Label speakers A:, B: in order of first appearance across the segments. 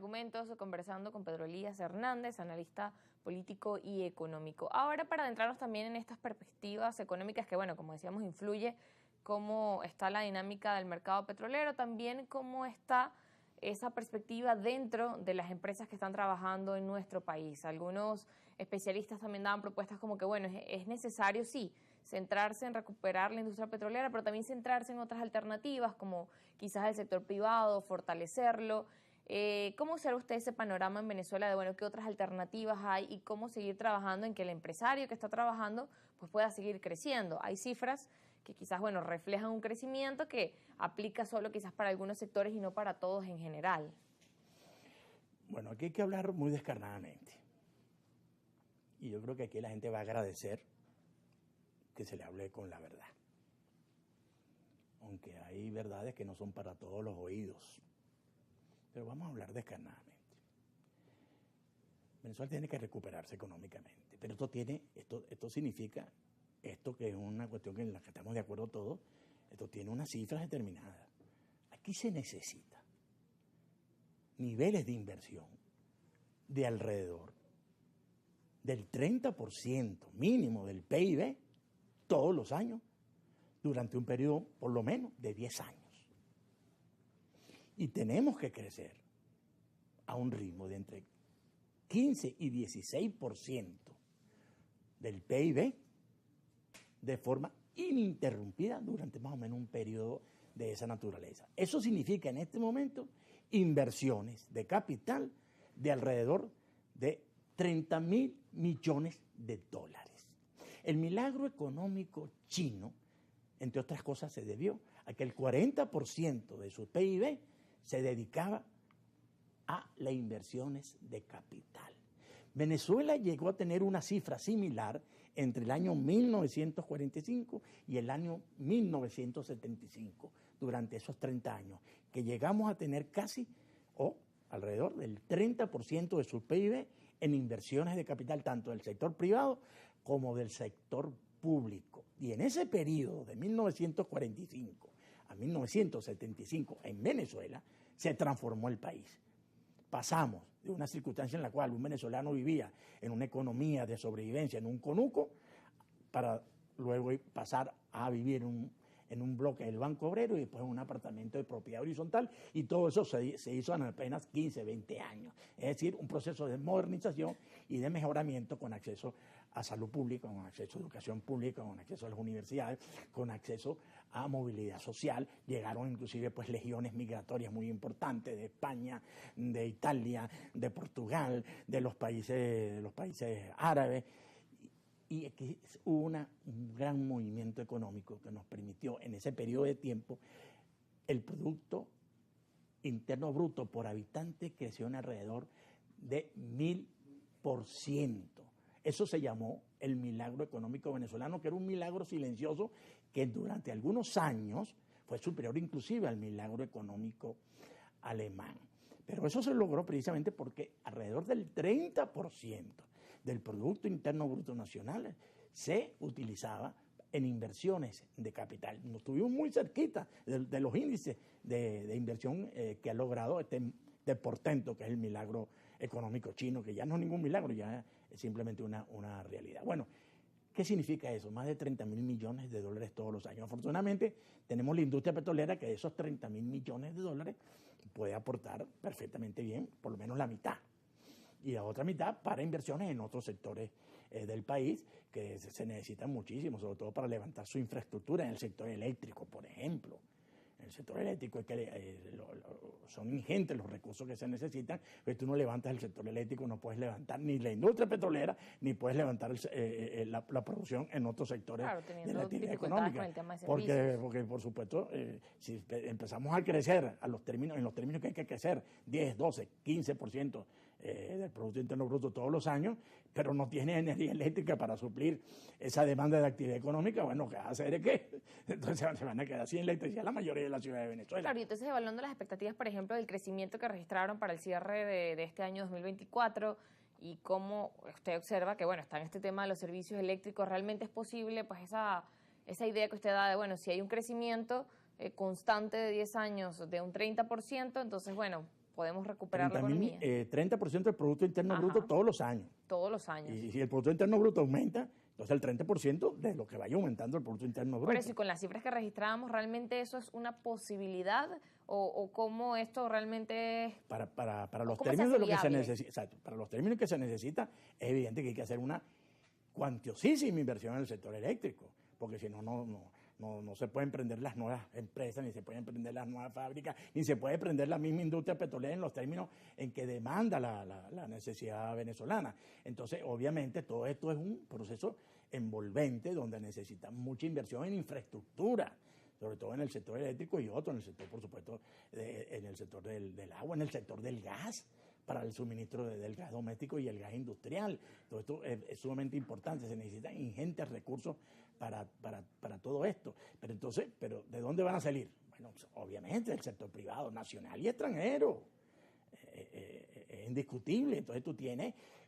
A: argumentos, conversando con Pedro Elías Hernández, analista político y económico. Ahora, para adentrarnos también en estas perspectivas económicas que, bueno, como decíamos, influye cómo está la dinámica del mercado petrolero, también cómo está esa perspectiva dentro de las empresas que están trabajando en nuestro país. Algunos especialistas también daban propuestas como que, bueno, es necesario, sí, centrarse en recuperar la industria petrolera, pero también centrarse en otras alternativas, como quizás el sector privado, fortalecerlo. ¿Cómo observa usted ese panorama en Venezuela de, bueno, qué otras alternativas hay y cómo seguir trabajando en que el empresario que está trabajando pues pueda seguir creciendo? Hay cifras que quizás, bueno, reflejan un crecimiento que aplica solo quizás para algunos sectores y no para todos en general.
B: Bueno, aquí hay que hablar muy descarnadamente. Y yo creo que aquí la gente va a agradecer que se le hable con la verdad. Aunque hay verdades que no son para todos los oídos. Pero vamos a hablar descarnadamente. Venezuela tiene que recuperarse económicamente. Pero esto significa, esto que es una cuestión en la que estamos de acuerdo todos, esto tiene unas cifras determinadas. Aquí se necesita niveles de inversión de alrededor del 30% mínimo del PIB todos los años, durante un periodo por lo menos de 10 años. Y tenemos que crecer a un ritmo de entre 15 y 16% del PIB de forma ininterrumpida durante más o menos un periodo de esa naturaleza. Eso significa en este momento inversiones de capital de alrededor de 30.000 millones de dólares. El milagro económico chino, entre otras cosas, se debió a que el 40% de su PIB se dedicaba a las inversiones de capital. Venezuela llegó a tener una cifra similar entre el año 1945 y el año 1975, durante esos 30 años, que llegamos a tener casi o alrededor del 30% de su PIB en inversiones de capital, tanto del sector privado como del sector público. Y en ese periodo de 1945 a 1975 en Venezuela se transformó el país. Pasamos de una circunstancia en la cual un venezolano vivía en una economía de sobrevivencia, en un conuco, para luego pasar a vivir en un bloque del Banco Obrero y después en un apartamento de propiedad horizontal, y todo eso se hizo en apenas 15, 20 años. Es decir, un proceso de modernización y de mejoramiento con acceso a salud pública, con acceso a educación pública, con acceso a las universidades, con acceso a movilidad social. Llegaron inclusive pues legiones migratorias muy importantes de España, de Italia, de Portugal, de los países árabes. Y aquí hubo un gran movimiento económico que nos permitió en ese periodo de tiempo el Producto Interno Bruto por habitante creció en alrededor de 1000%. Eso se llamó el milagro económico venezolano, que era un milagro silencioso que durante algunos años fue superior inclusive al milagro económico alemán. Pero eso se logró precisamente porque alrededor del 30% del Producto Interno Bruto Nacional se utilizaba en inversiones de capital. Nos estuvimos muy cerquita de los índices de inversión que ha logrado este portento, que es el milagro económico chino, que ya no es ningún milagro, ya es simplemente una realidad. Bueno, ¿qué significa eso? Más de 30.000 millones de dólares todos los años. Afortunadamente, tenemos la industria petrolera que de esos 30.000 millones de dólares puede aportar perfectamente bien, por lo menos la mitad. Y la otra mitad para inversiones en otros sectores del país que se necesitan muchísimo, sobre todo para levantar su infraestructura en el sector eléctrico, por ejemplo. En el sector eléctrico es que son ingentes los recursos que se necesitan, pero tú no levantas el sector eléctrico, no puedes levantar ni la industria petrolera, ni puedes levantar la producción en otros sectores, claro, de la actividad económica. Con el tema de porque, por supuesto, si empezamos a crecer en los términos que hay que crecer, 10, 12, 15% del Producto Interno Bruto todos los años, pero no tiene energía eléctrica para suplir esa demanda de actividad económica, bueno, ¿qué va a hacer? Entonces se van a quedar sin electricidad la mayoría de la ciudad de Venezuela.
A: Claro, y entonces evaluando las expectativas, por ejemplo, del crecimiento que registraron para el cierre de este año 2024 y cómo usted observa que, bueno, está en este tema de los servicios eléctricos, ¿realmente es posible pues esa idea que usted da de, bueno, si hay un crecimiento constante de 10 años de un 30%, entonces, bueno, podemos recuperar la
B: 30.000,
A: economía.
B: 30% del Producto Interno Bruto
A: Ajá.
B: todos los años.
A: Todos los años.
B: Y si el Producto Interno Bruto aumenta, entonces el 30% de lo que vaya aumentando el Producto Interno Bruto.
A: Por eso, y con las cifras que registrábamos, ¿realmente eso es una posibilidad? ¿O cómo esto realmente es?
B: Para los
A: ¿Cómo se
B: términos
A: hace
B: de lo que se
A: viable?
B: necesita, exacto, para los términos que se necesita, es evidente que hay que hacer una cuantiosísima inversión en el sector eléctrico, porque si no, no se pueden prender las nuevas empresas, ni se pueden prender las nuevas fábricas, ni se puede prender la misma industria petrolera en los términos en que demanda la necesidad venezolana. Entonces, obviamente, todo esto es un proceso envolvente donde necesita mucha inversión en infraestructura, sobre todo en el sector eléctrico y otro, en el sector, por supuesto, en el sector del agua, en el sector del gas, para el suministro del gas doméstico y el gas industrial. Todo esto es sumamente importante, se necesitan ingentes recursos para todo esto. Pero ¿de dónde van a salir? Bueno, obviamente del sector privado, nacional y extranjero. Es indiscutible. Entonces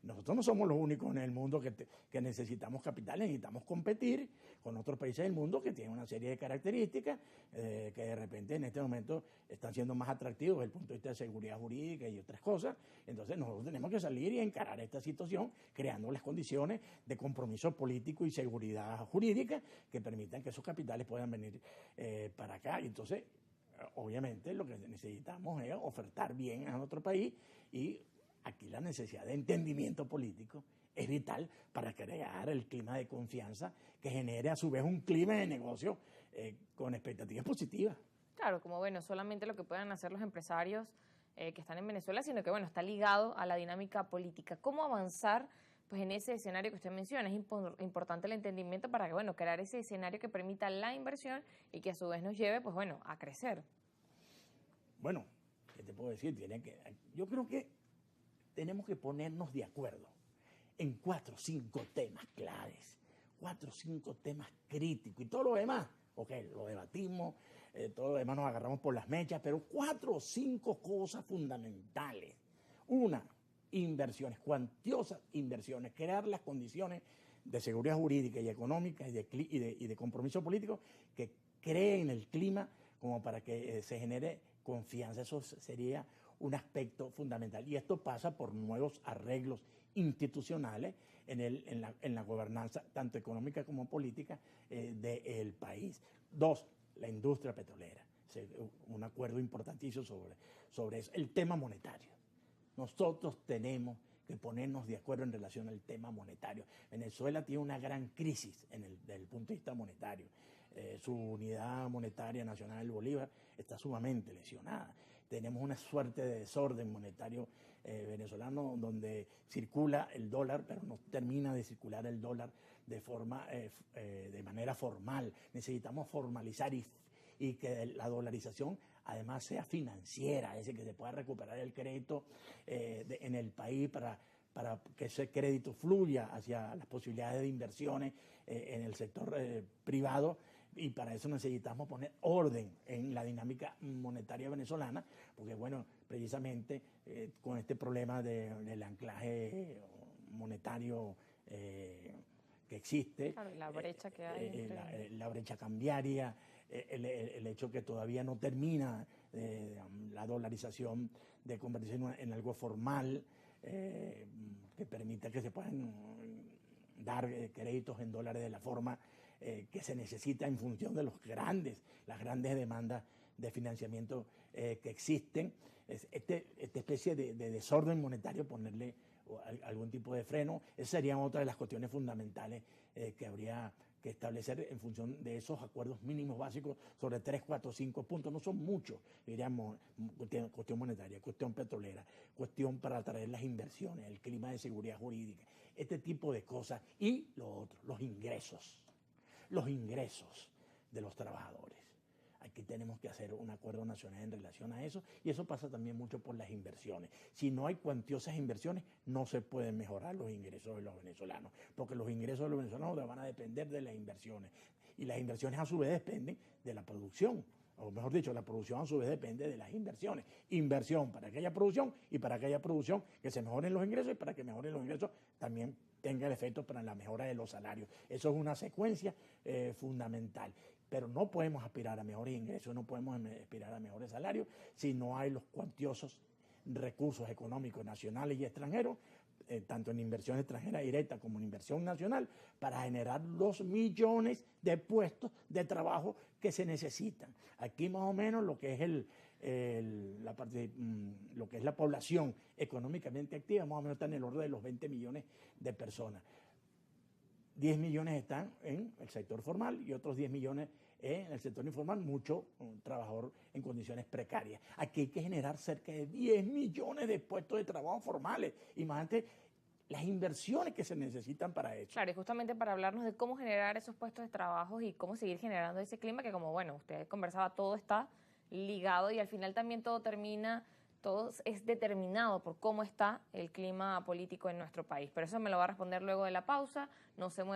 B: nosotros no somos los únicos en el mundo que necesitamos capital, necesitamos competir con otros países del mundo que tienen una serie de características que de repente en este momento están siendo más atractivos desde el punto de vista de seguridad jurídica y otras cosas. Entonces nosotros tenemos que salir y encarar esta situación creando las condiciones de compromiso político y seguridad jurídica que permitan que esos capitales puedan venir para acá. Y entonces, obviamente, lo que necesitamos es ofertar bien a nuestro país y aquí la necesidad de entendimiento político es vital para crear el clima de confianza que genere a su vez un clima de negocio con expectativas positivas.
A: Claro, como bueno, solamente lo que puedan hacer los empresarios que están en Venezuela, sino que bueno, está ligado a la dinámica política. ¿Cómo avanzar pues en ese escenario que usted menciona? Es importante el entendimiento para que bueno, crear ese escenario que permita la inversión y que a su vez nos lleve pues bueno, a crecer.
B: Bueno, ¿qué te puedo decir? Yo creo que tenemos que ponernos de acuerdo en 4 o 5 temas claves, 4 o 5 temas críticos y todo lo demás, ok, lo debatimos, todo lo demás nos agarramos por las mechas, pero 4 o 5 cosas fundamentales. Una, inversiones, cuantiosas inversiones, crear las condiciones de seguridad jurídica y económica y de compromiso político que creen el clima como para que se genere confianza. Eso sería un aspecto fundamental. Y esto pasa por nuevos arreglos institucionales en la gobernanza, tanto económica como política, del país. 2, la industria petrolera. Un acuerdo importantísimo sobre eso. El tema monetario. Nosotros tenemos que ponernos de acuerdo en relación al tema monetario. Venezuela tiene una gran crisis desde el punto de vista monetario. Su unidad monetaria nacional, el Bolívar, está sumamente lesionada. Tenemos una suerte de desorden monetario venezolano donde circula el dólar, pero no termina de circular el dólar de manera formal. Necesitamos formalizar y que la dolarización además sea financiera, es decir, que se pueda recuperar el crédito en el país para que ese crédito fluya hacia las posibilidades de inversiones en el sector privado. Y para eso necesitamos poner orden en la dinámica monetaria venezolana, porque bueno, precisamente con este problema del anclaje monetario que existe,
A: Claro, la brecha que hay
B: la brecha cambiaria, el hecho que todavía no termina la dolarización de convertirse en algo formal, que permita que se puedan dar créditos en dólares de la forma que se necesita en función de las grandes demandas de financiamiento que existen. Esta especie de desorden monetario, ponerle algún tipo de freno, esa sería otra de las cuestiones fundamentales que habría que establecer en función de esos acuerdos mínimos básicos sobre 3, 4, 5 puntos. No son muchos, diríamos, cuestión monetaria, cuestión petrolera, cuestión para atraer las inversiones, el clima de seguridad jurídica, este tipo de cosas. Y lo otro, los ingresos de los trabajadores. Aquí tenemos que hacer un acuerdo nacional en relación a eso, y eso pasa también mucho por las inversiones. Si no hay cuantiosas inversiones, no se pueden mejorar los ingresos de los venezolanos, porque los ingresos de los venezolanos van a depender de las inversiones, y las inversiones a su vez dependen de la producción, o mejor dicho, la producción a su vez depende de las inversiones. Inversión para que haya producción, y para que haya producción que se mejoren los ingresos, y para que mejoren los ingresos también tenga el efecto para la mejora de los salarios. Eso es una secuencia fundamental. Pero no podemos aspirar a mejores ingresos, no podemos aspirar a mejores salarios si no hay los cuantiosos recursos económicos nacionales y extranjeros, tanto en inversión extranjera directa como en inversión nacional, para generar 2 millones de puestos de trabajo que se necesitan. Aquí más o menos lo que es lo que es la población económicamente activa, más o menos está en el orden de los 20 millones de personas. 10 millones están en el sector formal y otros 10 millones en el sector informal, mucho trabajador en condiciones precarias. Aquí hay que generar cerca de 10 millones de puestos de trabajo formales. Imagínate las inversiones que se necesitan para eso.
A: Claro, y justamente para hablarnos de cómo generar esos puestos de trabajo y cómo seguir generando ese clima que, como bueno, usted conversaba, todo está ligado y al final también todo es determinado por cómo está el clima político en nuestro país. Pero eso me lo va a responder luego de la pausa. No se mueva.